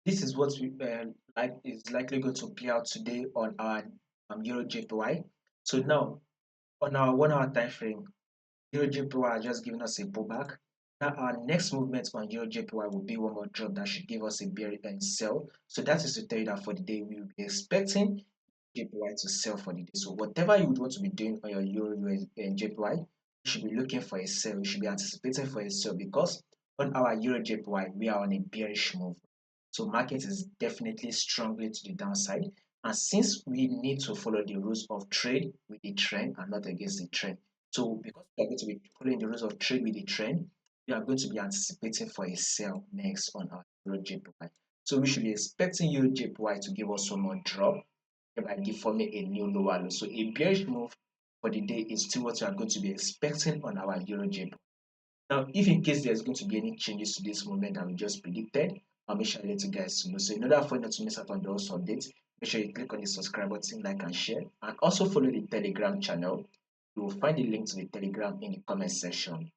This is what we like is likely going to play out today on our EURJPY. So now on our 1 hour time frame, EURJPY are just giving us a pullback. Now our next movement on EURJPY will be one more drop that should give us a bearish sell. So that is to tell you that for the day we will be expecting JPY to sell for the day. So whatever you would want to be doing on your Euro US and JPY, you should be looking for a sell. You should be anticipating for a sell because on our Euro JPY we are on a bearish move. So market is definitely strongly to the downside. And since we need to follow the rules of trade with the trend and not against the trend. So because we are going to be following the rules of trade with the trend, we are going to be anticipating for a sell next on our Euro JPY. So we should be expecting Euro JPY to give us some more drop by deforming a new lower low. So a bearish move for the day is still what we are going to be expecting on our Euro JPY. Now, if in case there's going to be any changes to this moment that we just predicted, I'll make sure I let you guys know. So in order for you not to miss out on those updates, make sure you click on the subscribe button, like and share, and also follow the Telegram channel. You will find the link to the Telegram in the comment section.